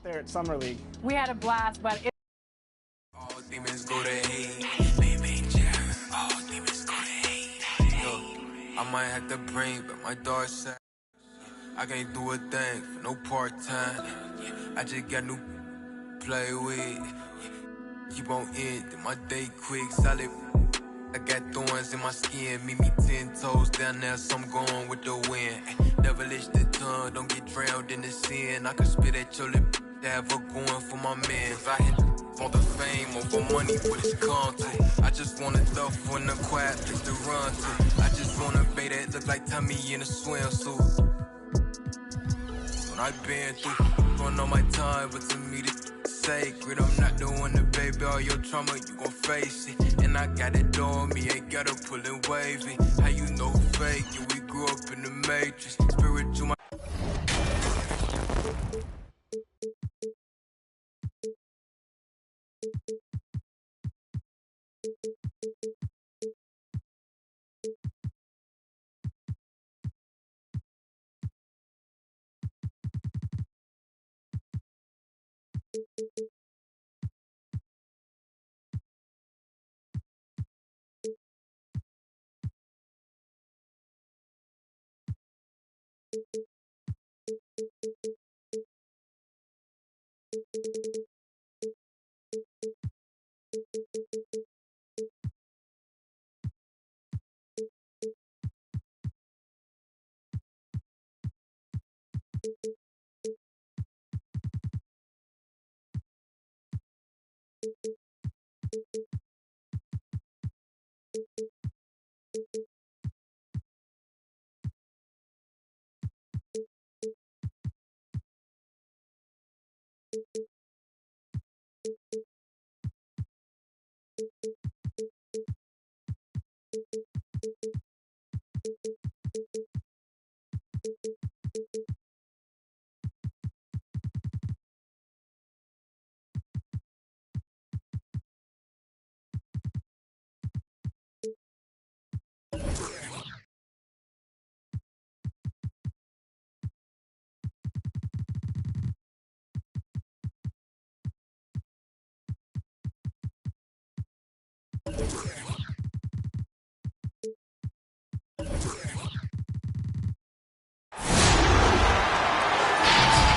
there at Summer League. We had a blast, but all demons go to hate. Baby, all demons go to hate. Yo, I might have to bring back my dark side. I can't do a thing for no part-time. I just got new play with. Keep on ending my day quick, solid. I got thorns in my skin, meet me 10 toes down there, so I'm going with the wind. Never lift the tongue, don't get drowned in the sin. I can spit at your lip, have her going for my mans. I hit for the fame, over money, what it's come to. I just want a duff in the quiet place to run to. I just want a baby that look like Tommy in a swimsuit. When I been through, going on my time, but to me the sacred. I'm not doing the baby, all your trauma, you gon' face it. And I got it on me, ain't gotta pull it wavy. How you know fake? Yeah, we grew up in the matrix. Spiritual, my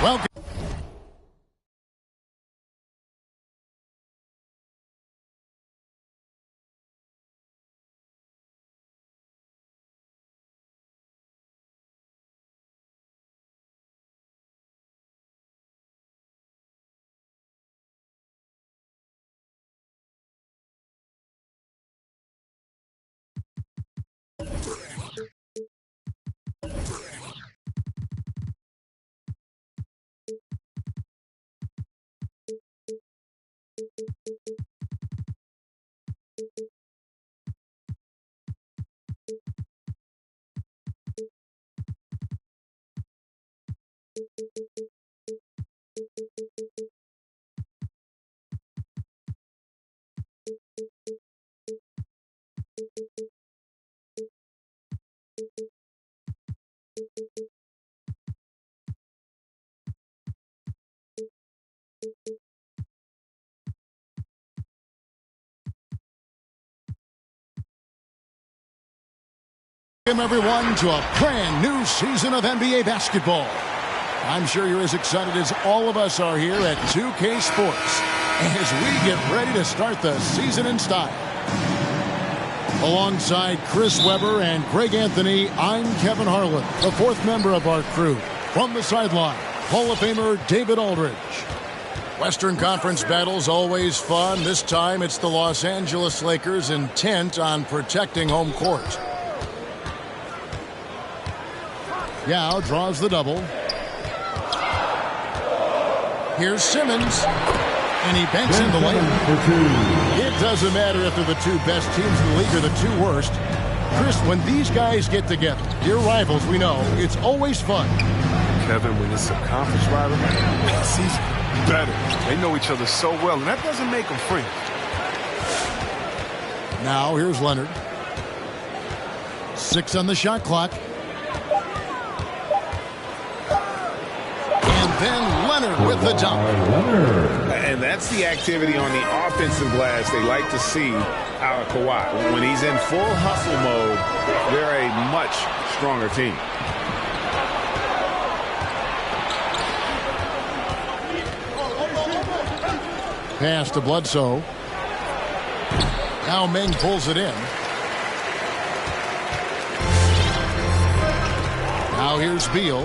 Welcome. Welcome, everyone, to a brand new season of NBA basketball. I'm sure you're as excited as all of us are here at 2K Sports as we get ready to start the season in style. Alongside Chris Webber and Greg Anthony, I'm Kevin Harlan, the fourth member of our crew. From the sideline, Hall of Famer David Aldridge. Western Conference battles always fun. This time it's the Los Angeles Lakers intent on protecting home court. Yao draws the double. Here's Simmons. And he banks in the lane. It doesn't matter if they're the two best teams in the league or the two worst. Chris, when these guys get together, your rivals, we know, it's always fun. Kevin, when it's a conference rivalry, it's even better. They know each other so well, and that doesn't make them friends. Now, here's Leonard. 6 on the shot clock. And then Leonard Leonard with the dunk. And that's the activity on the offensive glass they like to see out of Kawhi. When he's in full hustle mode, they're a much stronger team. Pass to Bledsoe. Now Meng pulls it in. Now here's Beal.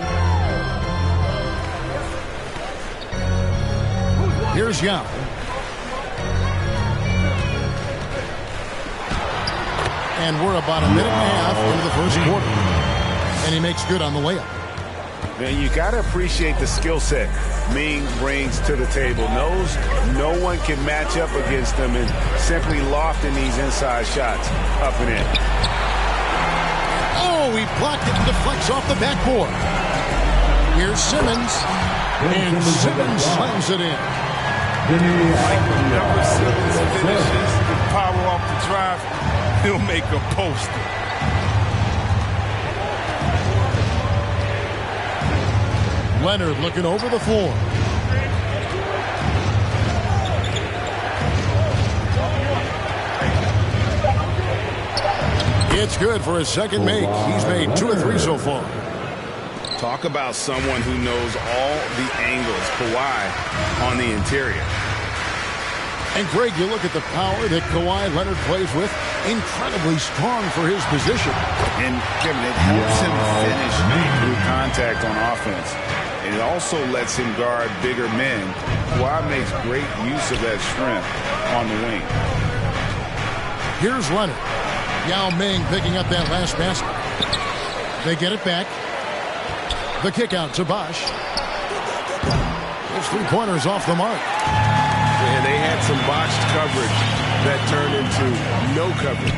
Here's Yao. And we're about a minute and a half into the first quarter. And he makes good on the layup. Man, you got to appreciate the skill set Meng brings to the table. Knows no one can match up against him and simply lofting these inside shots up and in. Oh, he blocked it and deflects off the backboard. Here's Simmons. And Simmons slams it in. Like whenever Simmons finishes the power off the drive, he'll make a poster. Leonard looking over the floor. It's good for his second make. He's made 2 of 3 so far. Talk about someone who knows all the angles. Kawhi on the interior. And Greg, you look at the power that Kawhi Leonard plays with. Incredibly strong for his position. And Kevin, it helps him finish through contact on offense. And it also lets him guard bigger men. Kawhi makes great use of that strength on the wing. Here's Leonard. Yao Ming picking up that last basket. They get it back. The kick out to Bosch. It's 3 pointers off the mark. And they had some botched coverage that turned into no coverage.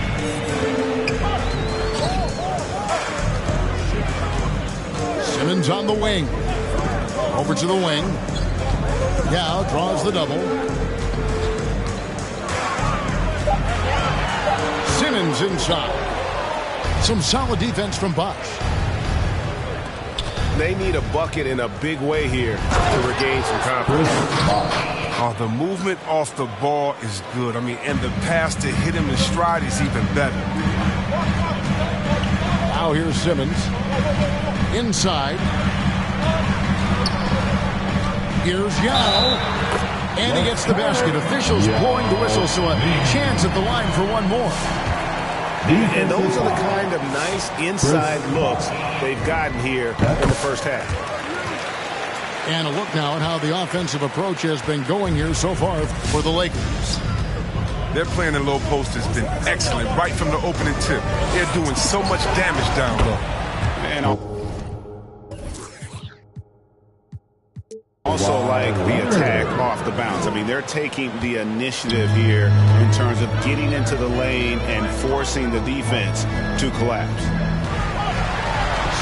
Simmons on the wing. Over to the wing. Yao draws the double. Simmons inside. Some solid defense from Bosch. They need a bucket in a big way here to regain some confidence. The movement off the ball is good. I mean, and the pass to hit him in stride is even better. Now here's Simmons. Inside. Here's Yao. And he gets the basket. Officials blowing the whistle, so a chance at the line for one more. And those are the kind of nice inside looks they've gotten here in the first half. And a look now at how the offensive approach has been going here so far for the Lakers. Their playing in low post has been excellent right from the opening tip. They're doing so much damage down low. And also like the attack off the bounce. I mean, they're taking the initiative here in terms of getting into the lane and forcing the defense to collapse.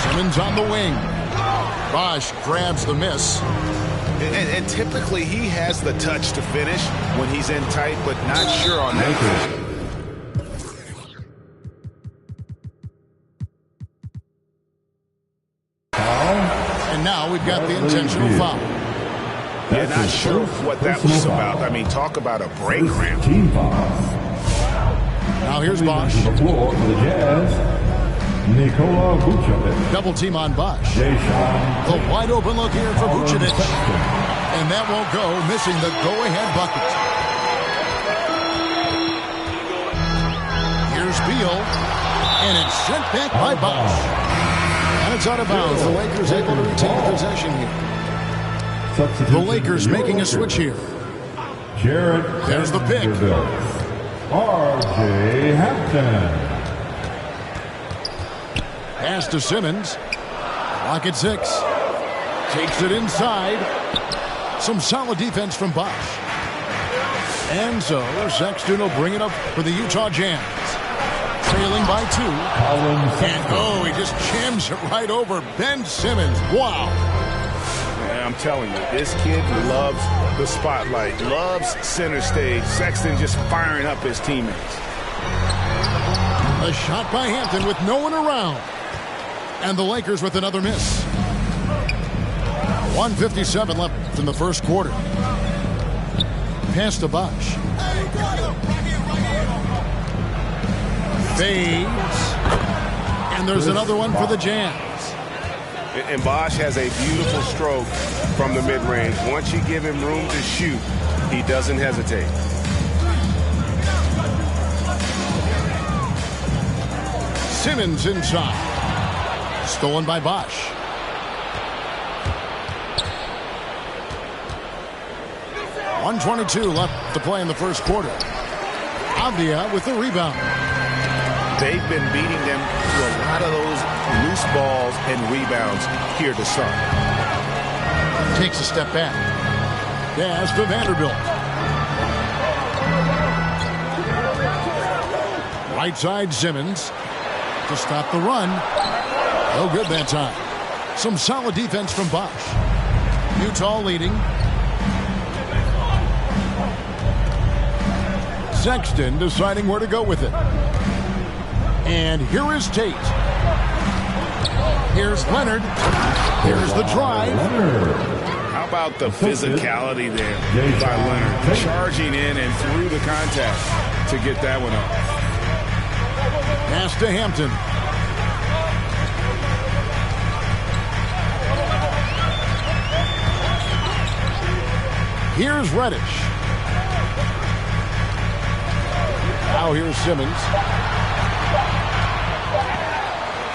Simmons on the wing. Bosch grabs the miss. And typically he has the touch to finish when he's in tight, but not sure on that. And now we've got the intentional foul. Yeah, not sure what that was about. I mean, talk about a break ramp. Now here's Bosch. Nikola Vucevic. Double team on Bosch. The wide open look here for Vucevic. And that won't go, missing the go-ahead bucket. Here's Beal. And it's sent back by Bosch. And it's out of bounds. The Lakers able to retain possession here. The Lakers making a switch here. There's the pick. R.J. Hampton. Pass to Simmons. Clock at 6. Takes it inside. Some solid defense from Bosch. And so Sexton will bring it up for the Utah Jazz. Trailing by 2. And he just jams it right over Ben Simmons. Wow. I'm telling you, this kid loves the spotlight, loves center stage. Sexton just firing up his teammates. A shot by Hampton with no one around. And the Lakers with another miss. 1:57 left in the first quarter. Pass to Bosch. Fades. And there's another one for the Jazz. And Bosch has a beautiful stroke from the mid-range. Once you give him room to shoot, he doesn't hesitate. Simmons inside. Stolen by Bosch. .122 left to play in the first quarter. Avdia with the rebound. They've been beating them to a lot of those loose balls and rebounds here to start. Takes a step back. Pass to Vanderbilt. Right side Simmons to stop the run. No good that time. Some solid defense from Bosch. Utah leading. Sexton deciding where to go with it. And here is Tate. Here's Leonard. Here's the drive. How about the physicality there by Leonard? Charging in and through the contact to get that one up. Pass to Hampton. Here's Reddish. Now here's Simmons.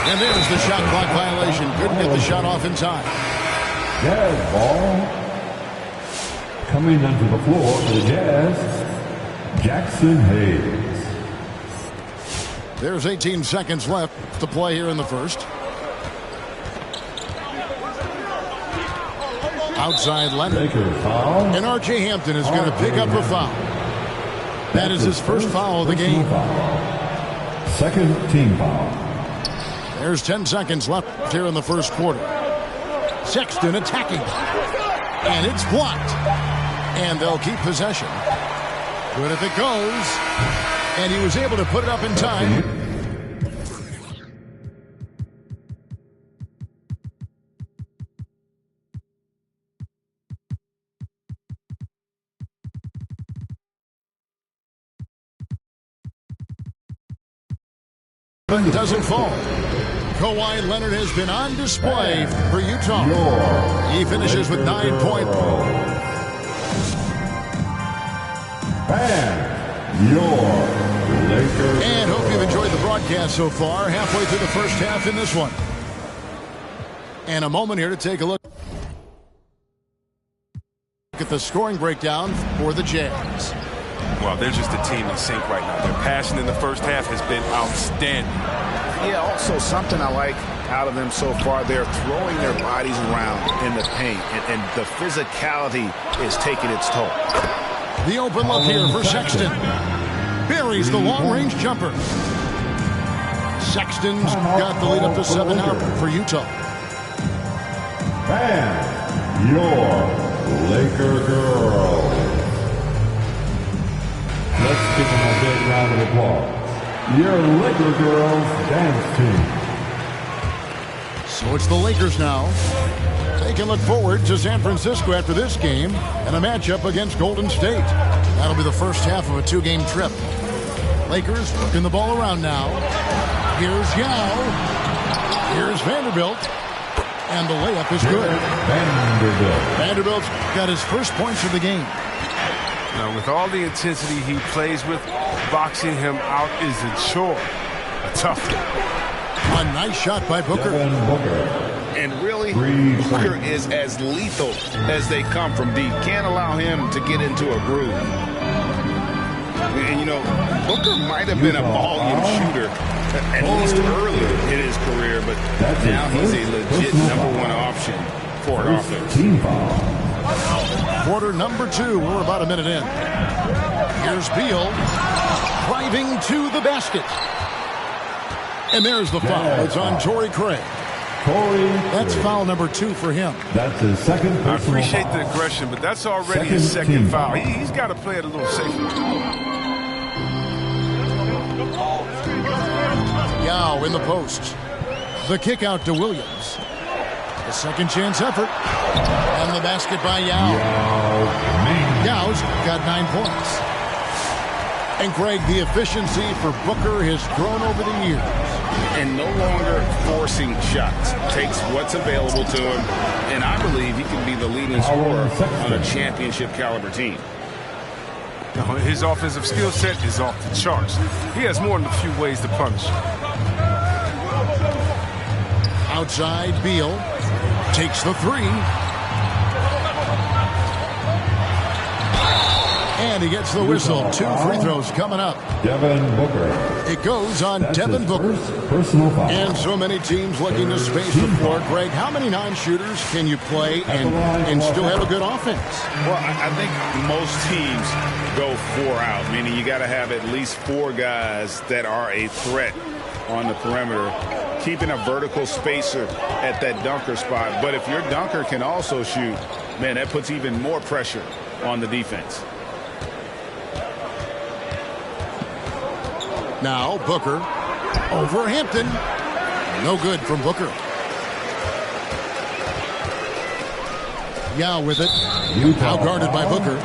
And there's the shot clock violation. Couldn't get the shot off in time. Jazz ball. Coming onto the floor for the Jazz, Jackson Hayes. There's 18 seconds left to play here in the first. Outside Leonard. Foul. And R.J. Hampton is going to pick up a foul. That is his first foul of the game. Second team foul. There's 10 seconds left here in the first quarter. Sexton attacking. And it's blocked. And they'll keep possession. Good if it goes. And he was able to put it up in time. But doesn't fall. Kawhi Leonard has been on display for Utah. He finishes with 9 points. And hope you've enjoyed the broadcast so far. Halfway through the first half in this one. And a moment here to take a look at the scoring breakdown for the Jazz. Well, they're just a team in sync right now. Their passion in the first half has been outstanding. Yeah, also something I like out of them so far, they're throwing their bodies around in the paint, and the physicality is taking its toll. The open look here for Sexton. Buries the long-range jumper. Sexton's got the lead up to 7 now for Utah. And your Laker girls. Let's give them a big round of applause. Your Laker girls dance team. So it's the Lakers now. They can look forward to San Francisco after this game and a matchup against Golden State. That'll be the first half of a 2-game trip. Lakers working the ball around now. Here's Yao. Here's Vanderbilt. And the layup is good. Vanderbilt's got his first points of the game. Now, with all the intensity he plays with, boxing him out is a chore. A tough one. A nice shot by Booker. And really, Booker is as lethal as they come from deep. Can't allow him to get into a groove. And, you know, Booker might have been a volume shooter, at least earlier in his career, but now he's a legit #1 option for an offense. Quarter number 2. We're about a minute in. Here's Beal driving to the basket. And there's the foul. It's on Torrey Craig. That's foul number 2 for him. That's his second. I appreciate the aggression, but that's already his second foul. He's got to play it a little safer. Yao in the post. The kick out to Williams. A second chance effort. And the basket by Yao. Yao's got 9 points. And Greg, the efficiency for Booker has grown over the years. And no longer forcing shots. Takes what's available to him. And I believe he can be the leading scorer on a championship caliber team. His offensive skill set is off the charts. He has more than a few ways to punish. Outside, Beal takes the three. And he gets the whistle. 2 free throws coming up. Devin Booker. It goes on That's Devin his Booker. first personal foul. And so many teams looking to space the floor. Greg, how many non-shooters can you play and still have a good offense? Well, I think most teams go 4 out, meaning you got to have at least 4 guys that are a threat on the perimeter, keeping a vertical spacer at that dunker spot. But if your dunker can also shoot, man, that puts even more pressure on the defense. Now Booker over Hampton. No good from Booker. Yao with it. Now guarded by Booker.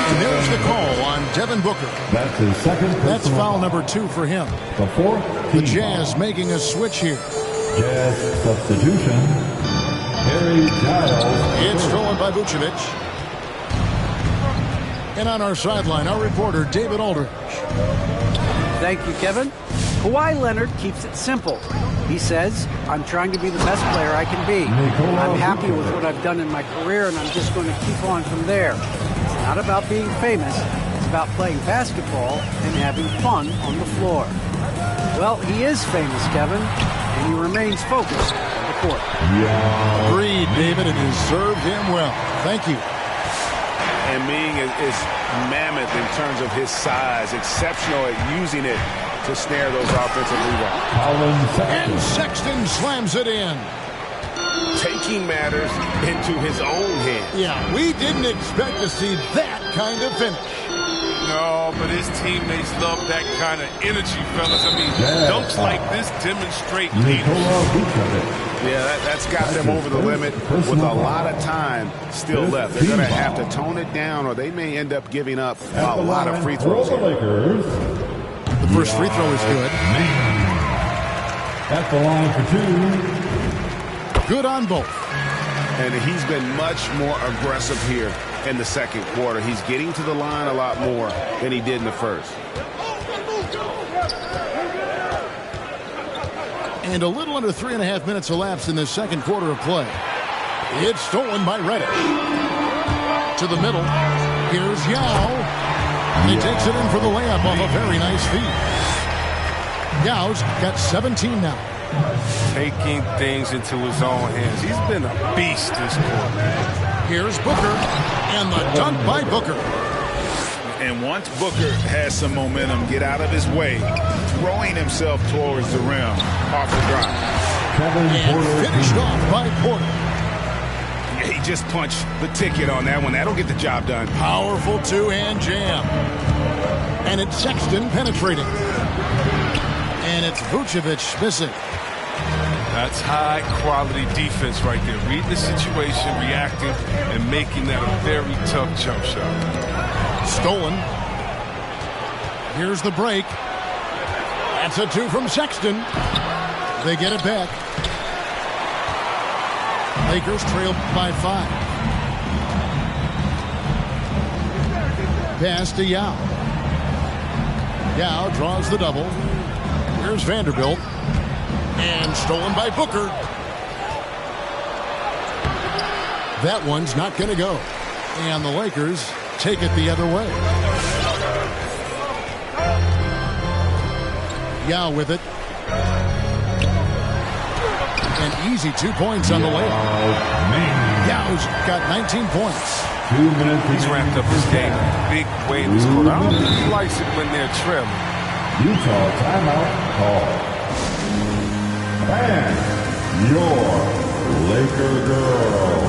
And there's the call on Devin Booker. That's his second personal That's foul number 2 for him. The fourth The team Jazz foul. making a switch here. Jazz substitution. Harry Giles. It's stolen by Vucevic. And on our sideline, our reporter, David Aldridge. Thank you, Kevin. Kawhi Leonard keeps it simple. He says, I'm trying to be the best player I can be. I'm happy with what I've done in my career, and I'm just going to keep on from there. It's not about being famous. It's about playing basketball and having fun on the floor. Well, he is famous, Kevin, and he remains focused on the court. Agreed, David. It has served him well. Thank you. And Ming is mammoth in terms of his size, exceptional at using it to snare those offensive rebounds. And Sexton slams it in. Taking matters into his own hands. Yeah, we didn't expect to see that kind of finish. No, but his teammates love that kind of energy, fellas. I mean, dunks like this demonstrate leadership. Yeah, that's got them over the limit with a lot of time still left. They're going to have to tone it down, or they may end up giving up a lot of free throws. The first free throw is good. At the line for 2. Good on both. And he's been much more aggressive here in the second quarter. He's getting to the line a lot more than he did in the first. And a little under 3.5 minutes elapsed in the second quarter of play. It's stolen by Reddish. To the middle. Here's Yao. He takes it in for the layup off a very nice feed. Yao's got 17 now. Taking things into his own hands. He's been a beast this quarter. Here's Booker. And the dunk by Booker. And once Booker has some momentum, get out of his way, throwing himself towards the rim off the drive. And finished off by Porter. He just punched the ticket on that one. That'll get the job done. Powerful two-hand jam. And it's Sexton penetrating. And it's Vucevic missing. That's high-quality defense right there. Reading the situation, reacting, and making that a very tough jump shot. Stolen. Here's the break. That's a 2 from Sexton. They get it back. Lakers trail by 5. Pass to Yao. Yao draws the double. Here's Vanderbilt. And stolen by Booker. That one's not going to go. And the Lakers take it the other way. Yao with it. An easy 2 points on the layup. Yao's got 19 points. 2 minutes. He's ramped up his game big way in this quarter. I don't think he likes it when they're trailing. Utah timeout call. And your Laker girl.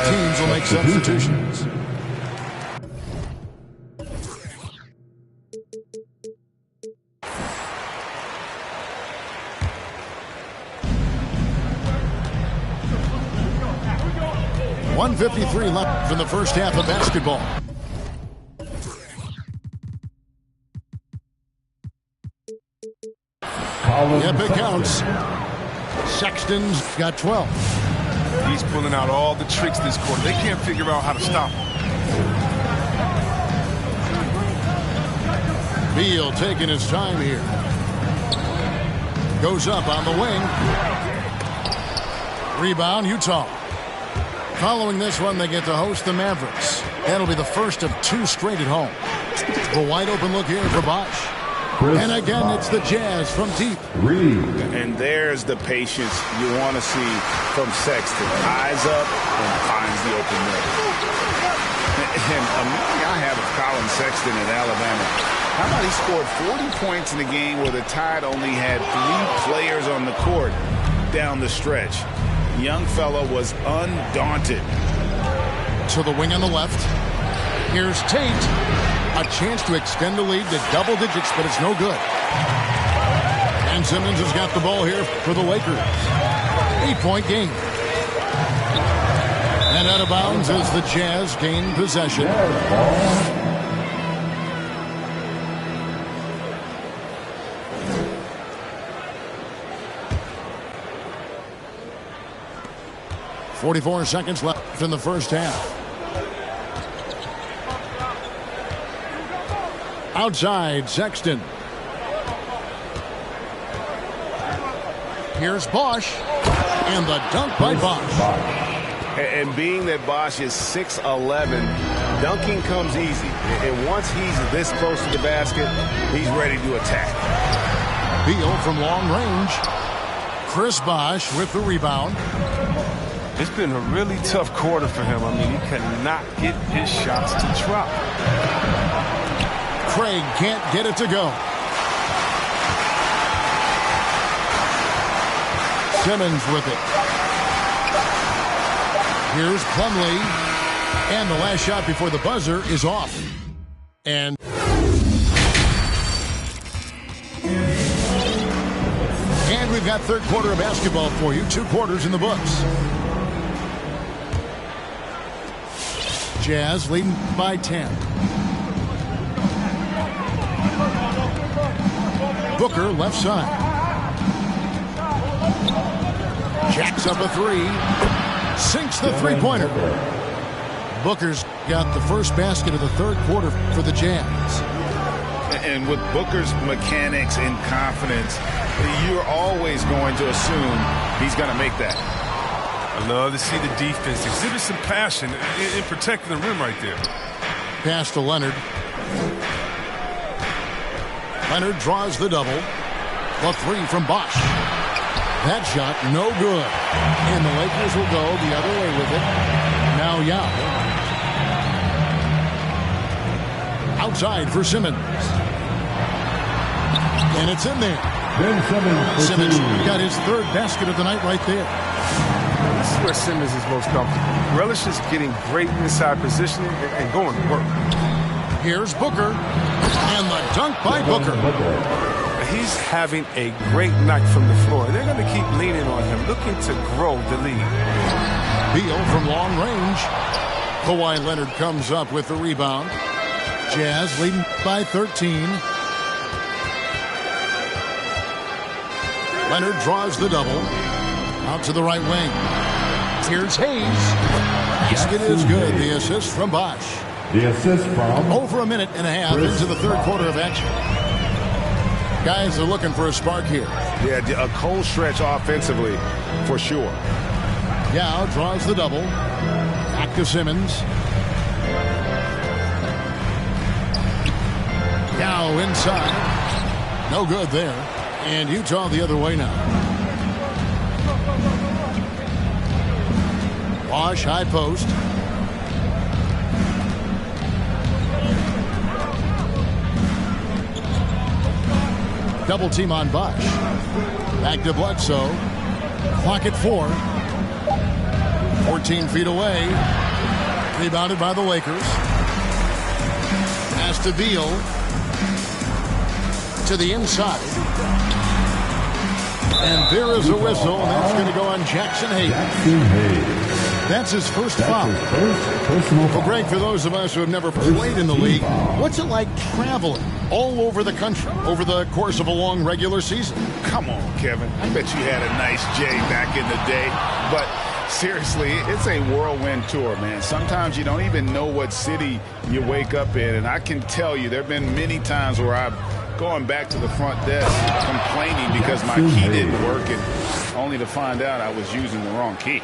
teams will make substitutions. .153 left in the first half of basketball. Yep, it counts. Sexton's got 12. He's pulling out all the tricks this quarter. They can't figure out how to stop him. Beal taking his time here. Goes up on the wing. Rebound, Utah. Following this one, they get to host the Mavericks. That'll be the first of 2 straight at home. A wide open look here for Bosh. And again, it's the Jazz from deep. And there's the patience you want to see from Sexton. Eyes up and finds the open net. And a memory I have of Colin Sexton at Alabama. How about he scored 40 points in a game where the Tide only had 3 players on the court down the stretch. Young fella was undaunted. To the wing on the left. Here's Tate. A chance to extend the lead to double digits, but it's no good. And Simmons has got the ball here for the Lakers. 8-point game. And out of bounds as the Jazz gain possession. .44 seconds left in the first half. Outside, Sexton. Here's Bosh. And the dunk by Bosh. And being that Bosh is 6'11", dunking comes easy. And once he's this close to the basket, he's ready to attack. Beal from long range. Chris Bosh with the rebound. It's been a really tough quarter for him. I mean, he cannot get his shots to drop. Craig can't get it to go. Simmons with it. Here's Plumlee. And the last shot before the buzzer is off. And we've got third quarter of basketball for you. 2 quarters in the books. Jazz leading by 10. Booker left side. Jacks up a 3. Sinks the three-pointer. Booker's got the first basket of the third quarter for the Jazz. And with Booker's mechanics and confidence, you're always going to assume he's going to make that. I love to see the defense exhibit some passion in protecting the rim right there. Pass to Leonard. Leonard draws the double. A 3 from Bosh. That shot, no good. And the Lakers will go the other way with it. Now Yao. Outside for Simmons. And it's in there. Simmons got his third basket of the night right there. This is where Simmons is most comfortable. Relishes getting great inside positioning and going to work. Here's Booker. And the dunk by Booker. He's having a great night from the floor. They're going to keep leaning on him, looking to grow the lead. Beal from long range. Kawhi Leonard comes up with the rebound. Jazz leading by 13. Leonard draws the double. Out to the right wing. Here's Hayes. Basket is good. The assist from Bosh. The assist from... Over a minute and a half into the third quarter of action. Guys are looking for a spark here. Yeah, a cold stretch offensively, for sure. Yao draws the double. Back to Simmons. Yao inside. No good there. And Utah the other way now. Bosh high post. Double team on Bosh. Back to Bledsoe. Clock at 4. 14 feet away. Rebounded by the Lakers. Pass to Beal. To the inside. And there is a whistle, and that's going to go on Jackson Hayes. That's his first foul. Well, Greg, for those of us who have never played in the league, what's it like traveling all over the country over the course of a long regular season? Come on, Kevin. I bet you had a nice J back in the day. But seriously, it's a whirlwind tour, man. Sometimes you don't even know what city you wake up in. And I can tell you there have been many times where I've going back to the front desk complaining because my key didn't work, and only to find out I was using the wrong key.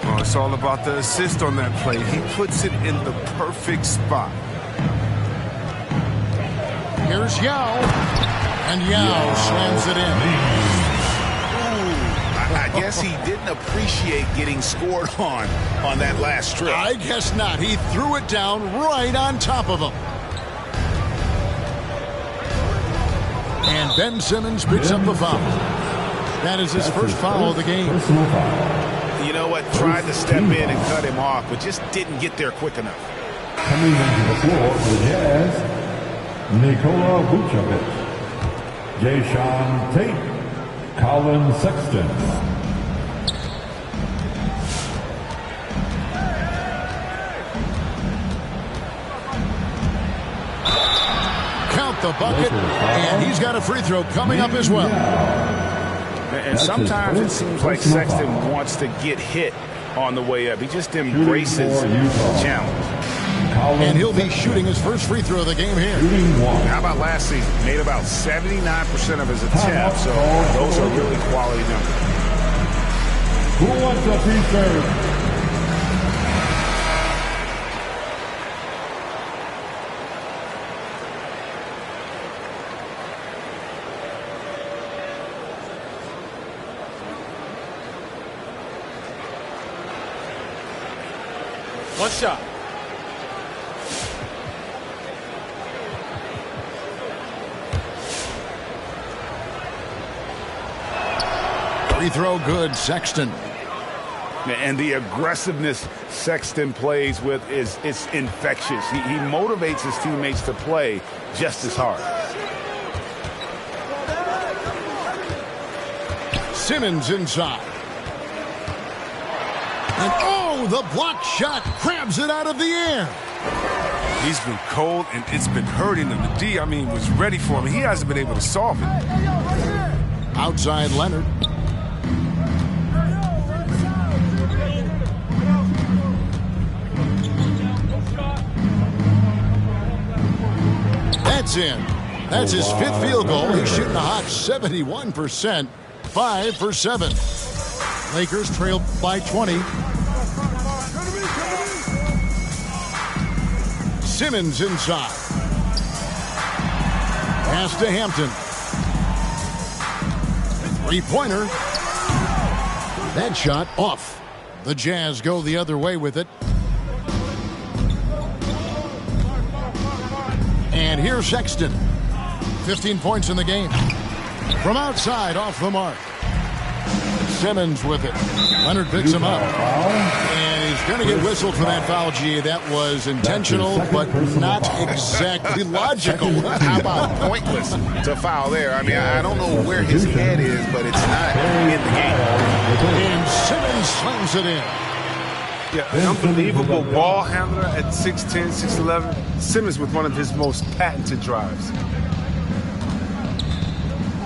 Well, it's all about the assist on that play. He puts it in the perfect spot. Here's Yao. And Yao slams it in. I guess he didn't appreciate getting scored on that last strip. I guess not. He threw it down right on top of him. And Ben Simmons picks up the foul. That is his first foul of the game. You know what? Tried to step in and cut him off, but just didn't get there quick enough. Coming into the floor for the Jazz, Nikola Vucevic, Jayshawn Tate, Colin Sexton. The bucket, and he's got a free throw coming up as well. And sometimes it seems like Sexton wants to get hit on the way up. He just embraces the challenge. And he'll be shooting his first free throw of the game here. How about last season? Made about 79% of his attempts, so those are really quality numbers. Who wants a free throw? One shot. Free throw good, Sexton. And the aggressiveness Sexton plays with is infectious. He motivates his teammates to play just as hard. Simmons inside. And the block shot grabs it out of the air. He's been cold, and it's been hurting him. The D, was ready for him. He hasn't been able to solve it. Outside Leonard. That's in. That's his fifth field goal. He's shooting a hot 71%. 5 for 7. Lakers trail by 20. Simmons inside. Pass to Hampton. Three-pointer. That shot off. The Jazz go the other way with it. And here's Sexton. 15 points in the game. From outside, off the mark. Simmons with it. Leonard picks him up. And he's going to get whistled for that foul, G. That was intentional, but not exactly logical. How about pointless to foul there? I don't know where his head is, but it's not in the game. And Simmons slams it in. Yeah, an unbelievable ball handler at 6'10", 6'11". Simmons with one of his most patented drives.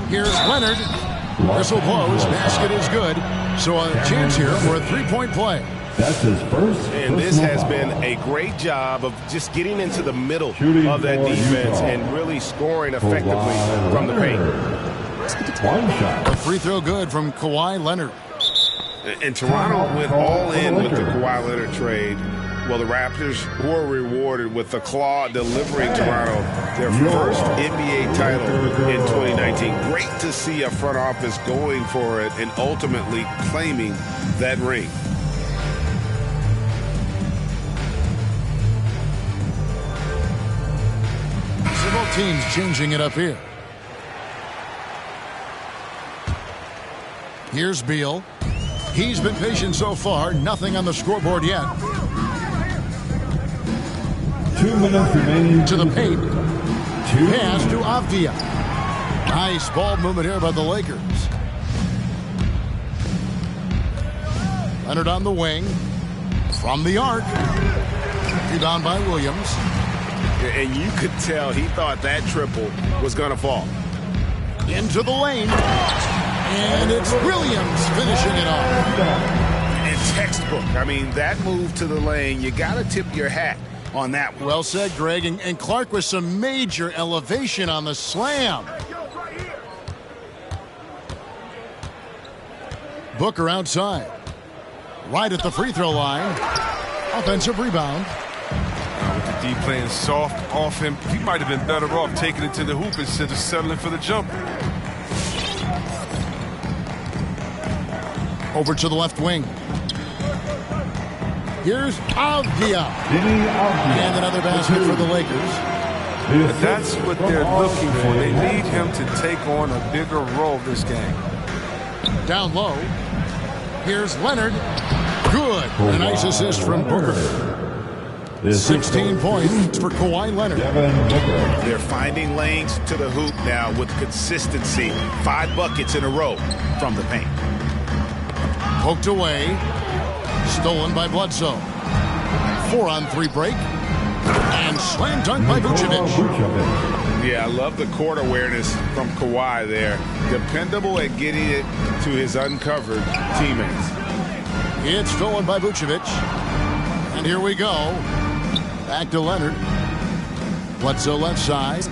Here's Leonard. Whistle blows. Basket is good. So a chance here for a three-point play. That's his first. And this has been a great job of just getting into the middle of that defense and really scoring effectively from the paint. One shot. A free throw good from Kawhi Leonard. And Toronto went all in with the Kawhi Leonard trade. Well, the Raptors were rewarded with the claw delivering Toronto their first NBA title in 2019. Great to see a front office going for it and ultimately claiming that ring. Several teams changing it up here. Here's Beal. He's been patient so far. Nothing on the scoreboard yet. 2 minutes remaining To the paint. Pass to Avdia. Nice ball movement here by the Lakers. Leonard on the wing. From the arc. Rebound by Williams. And you could tell he thought that triple was going to fall. Into the lane. And it's Williams finishing it off. And textbook. I mean, that move to the lane, you got to tip your hat on that one. Well said, Greg. And Clark with some major elevation on the slam. Booker outside. Right at the free throw line. Offensive rebound. With the D playing soft off him, he might have been better off taking it to the hoop instead of settling for the jumper. Over to the left wing. Here's Avdia. And another basket for the Lakers. But that's what they're looking for. They need him to take on a bigger role this game. Down low. Here's Leonard. Good. A nice assist from Booker. 16 points for Kawhi Leonard. They're finding lanes to the hoop now with consistency. 5 buckets in a row from the paint. Poked away. Stolen by Bledsoe. 4-on-3 break. And slam dunk by Vucevic. Yeah, I love the court awareness from Kawhi there. Dependable at getting it to his uncovered teammates. It's stolen by Vucevic. And here we go. Back to Leonard. Bledsoe left side.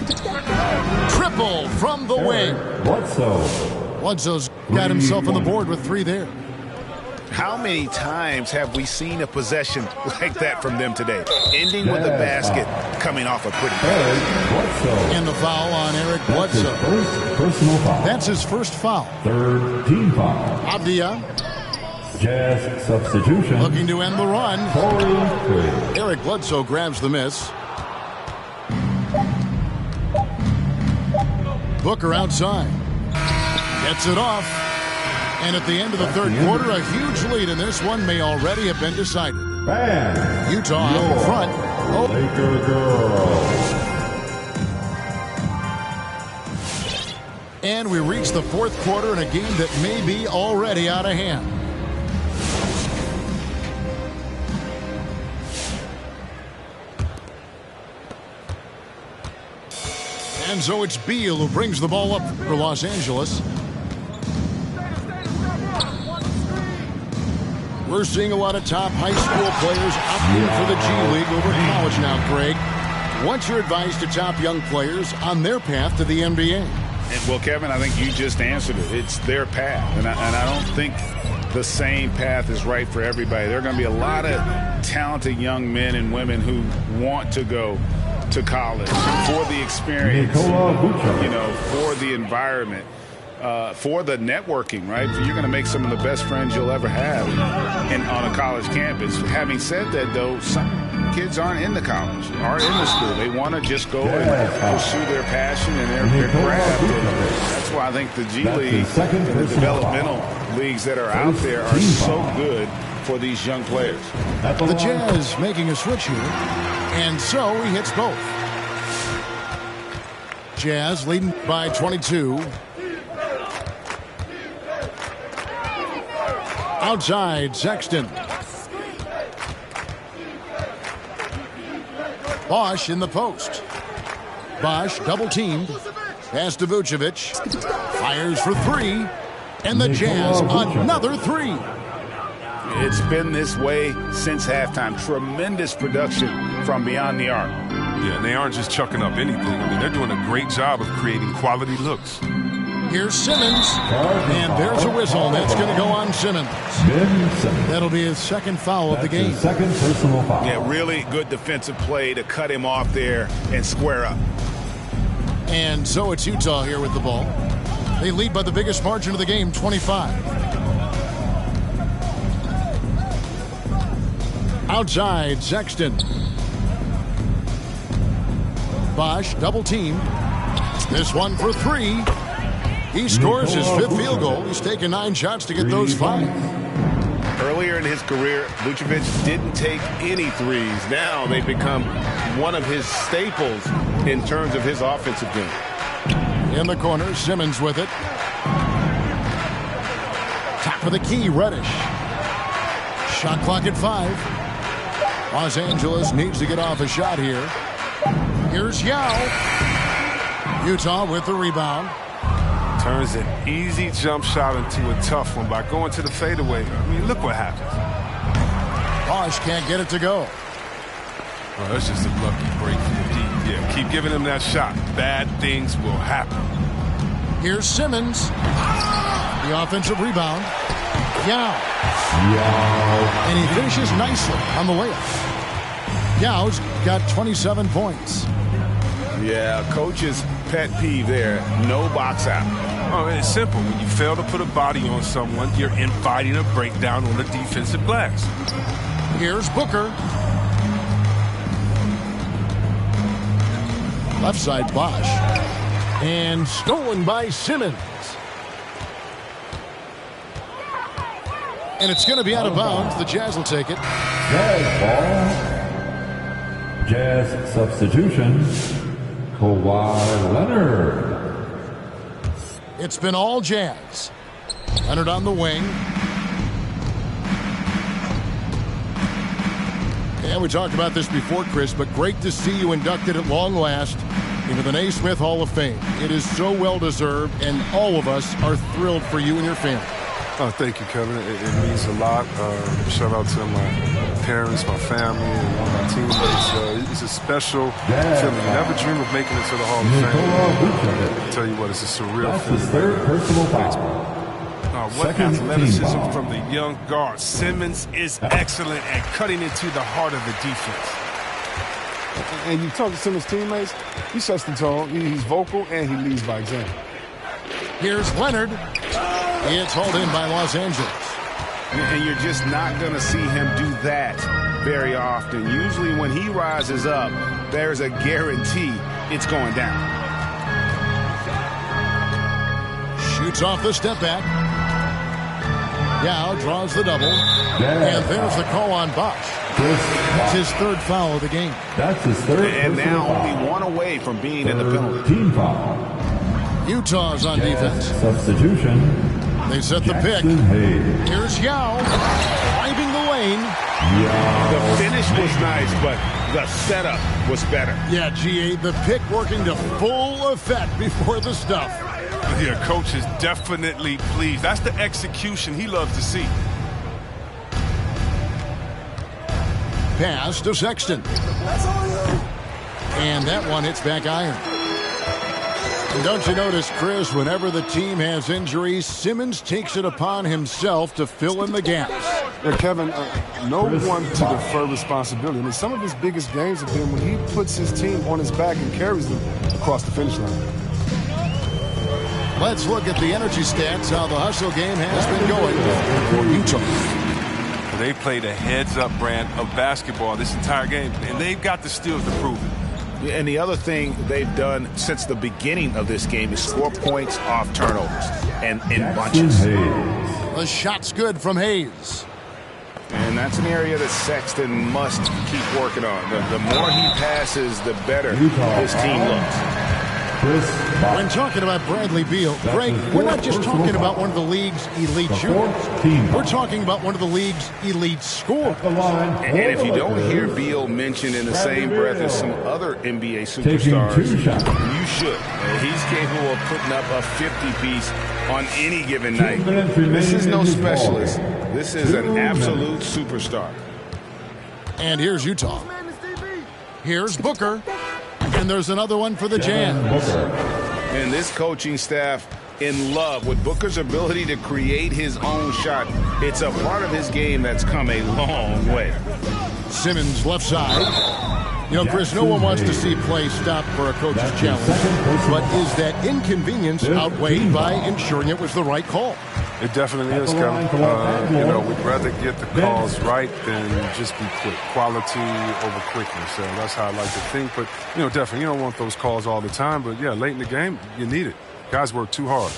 Triple from the wing. Bledsoe's got himself on the board with 3 there. How many times have we seen a possession like that from them today? Ending with a basket coming off a pretty pass. And the foul on Eric Bledsoe. Personal foul. That's his first foul. 3rd team foul. Avdia Jazz substitution. looking to end the run. Corey. Eric Bledsoe grabs the miss. Booker outside. Gets it off. And at the end of the third quarter, a huge lead in this one may already have been decided. Bam. Utah out in front. Oh. Laker girls. And we reach the fourth quarter in a game that may be already out of hand. And so it's Beal who brings the ball up for Los Angeles. We're seeing a lot of top high school players opting for the G League over college now, Craig. What's your advice to top young players on their path to the NBA? Well, Kevin, I think you just answered it. It's their path. And I don't think the same path is right for everybody. There are going to be a lot of talented young men and women who want to go to college for the experience, for the environment. For the networking, right? You're going to make some of the best friends you'll ever have on a college campus. Having said that, though, some kids aren't into college, aren't into school. They want to just go and pursue their passion and their craft. And that's why I think the G League and the developmental leagues that are out there are so good for these young players. The Jazz making a switch here, and so he hits both. Jazz leading by 22. Outside, Sexton. Bosch in the post. Bosch double-teamed. Pass to Vucevic. Fires for 3. And the Jazz, another 3. It's been this way since halftime. Tremendous production from beyond the arc. Yeah, and they aren't just chucking up anything. I mean, they're doing a great job of creating quality looks. Here's Simmons. And there's a whistle. And that's going to go on Simmons. That'll be his second foul of the game. Second personal foul. Yeah, really good defensive play to cut him off there and square up. And so it's Utah here with the ball. They lead by the biggest margin of the game, 25. Outside, Sexton. Bosch double team. This one for 3. He scores his 5th field goal. He's taken 9 shots to get those 5. Earlier in his career, Vucevic didn't take any threes. Now they've become one of his staples in terms of his offensive game. In the corner, Simmons with it. Top of the key, Reddish. Shot clock at 5. Los Angeles needs to get off a shot here. Here's Yao. Utah with the rebound. Turns an easy jump shot into a tough one by going to the fadeaway. I mean, look what happens. Bosh can't get it to go. Oh, that's just a lucky break from the deep. Yeah, keep giving him that shot. Bad things will happen. Here's Simmons. The offensive rebound. Yao. And he finishes nicely on the layup. Yao's got 27 points. Yeah, coach's pet peeve there. No box out. Oh, it's simple. When you fail to put a body on someone, you're inviting a breakdown on the defensive glass. Here's Booker. Left side, Bosh. And stolen by Simmons. And it's going to be out of bounds. The Jazz will take it. Jazz ball. Jazz substitution. Kawhi Leonard. It's been all Jazz. Leonard on the wing. And we talked about this before, Chris, but great to see you inducted at long last into the Naismith Hall of Fame. It is so well-deserved, and all of us are thrilled for you and your family. Oh, thank you, Kevin. It means a lot. Shout out to my parents, my family, and all my teammates. It's a special feeling. Never dream of making it to the Hall of Fame. I'll tell you what, it's a surreal That's feeling. his third personal foul. What athleticism from the young guard. Simmons is excellent at cutting into the heart of the defense. And you talk to Simmons' teammates, he sets the tone, he's vocal, and he leads by example. Here's Leonard. It's hauled in by Los Angeles. And you're just not going to see him do that very often. Usually when he rises up, there's a guarantee it's going down. Shoots off the step back. Yao draws the double. And there's the call on Bosh. It's his third foul of the game. That's his third. And now only one away from being in the penalty. Team foul. Utah's on defense. Substitution. They set the pick. Hayes. Here's Yao. Driving the lane. The finish was nice, but the setup was better. Yeah, GA, the pick working to full effect before the stuff. Yeah, coach is definitely pleased. That's the execution he loves to see. Pass to Sexton. And that one hits back iron. And don't you notice, Chris, whenever the team has injuries, Simmons takes it upon himself to fill in the gaps. Yeah, Kevin, no one to defer responsibility. I mean, some of his biggest games have been when he puts his team on his back and carries them across the finish line. Let's look at the energy stats, how the hustle game has been going for Utah. They played a heads-up brand of basketball this entire game, and they've got the steals to prove it. And the other thing they've done since the beginning of this game is score points off turnovers and in bunches. The shot's good from Hayes. And that's an area that Sexton must keep working on. The more he passes, the better his team looks. When talking about Bradley Beal, Greg, we're not just talking about one of the league's elite shooters. We're talking about one of the league's elite scorers. And if you don't hear Beal mentioned in the same breath as some other NBA superstars, you should. He's capable of putting up a 50-piece on any given night. This is no specialist. This is an absolute superstar. And here's Utah. Here's Booker. And there's another one for the Jazz. And this coaching staff in love with Booker's ability to create his own shot. It's a part of his game that's come a long way. Simmons left side. You know, Chris, no one wants to see play stop for a coach's challenge. But is that inconvenience outweighed by ensuring it was the right call? It definitely is, Kevin. You know, we'd rather get the calls right than just be quick. Quality over quickness. So that's how I like to think. But, you know, definitely, you don't want those calls all the time. But, yeah, late in the game, you need it. Guys work too hard.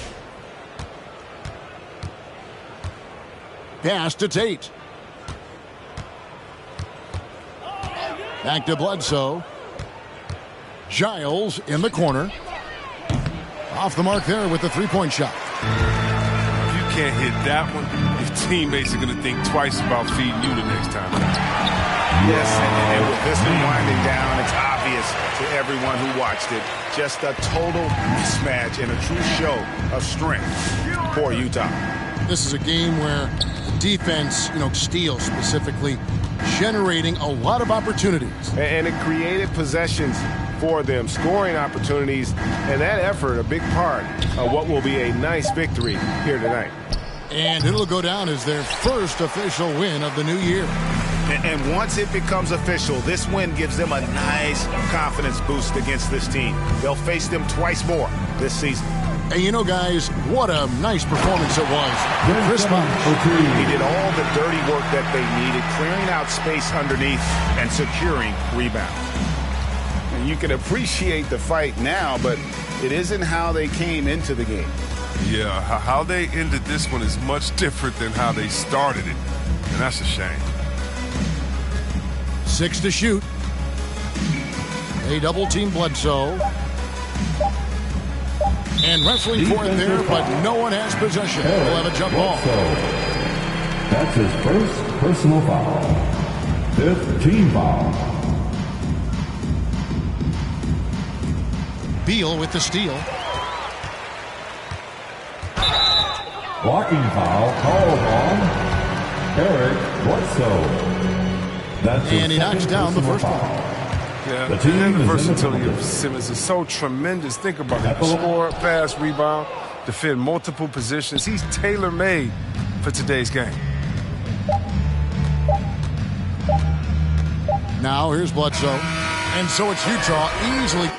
Pass to Tate. Back to Bledsoe. Giles in the corner. Off the mark there with the three-point shot. If you can't hit that one, your teammates are going to think twice about feeding you the next time. Yes, and with this one winding down, it's obvious to everyone who watched it. Just a total mismatch and a true show of strength for Utah. This is a game where the defense, steals specifically, generating a lot of opportunities. And it created possessions for them, scoring opportunities, and that effort a big part of what will be a nice victory here tonight. And it'll go down as their first official win of the new year. And once it becomes official, this win gives them a nice confidence boost against this team. They'll face them twice more this season. And guys, what a nice performance it was. Chris Bosh. He did all the dirty work that they needed, clearing out space underneath and securing rebounds. And you can appreciate the fight now, but it isn't how they came into the game. Yeah, how they ended this one is much different than how they started it. And that's a shame. 6 to shoot. They double-team Bledsoe. And wrestling for it there, but no one has possession. We'll have a jump ball. That's his first personal foul. 5th team foul. Beal with the steal. Blocking foul called on Eric Bledsoe. And he knocks down the first one. Yeah, The team and the is versatility independent. of Simmons is so tremendous. Think about it. Score, pass, rebound, defend multiple positions. He's tailor-made for today's game. Now here's Bledsoe. And so it's Utah easily.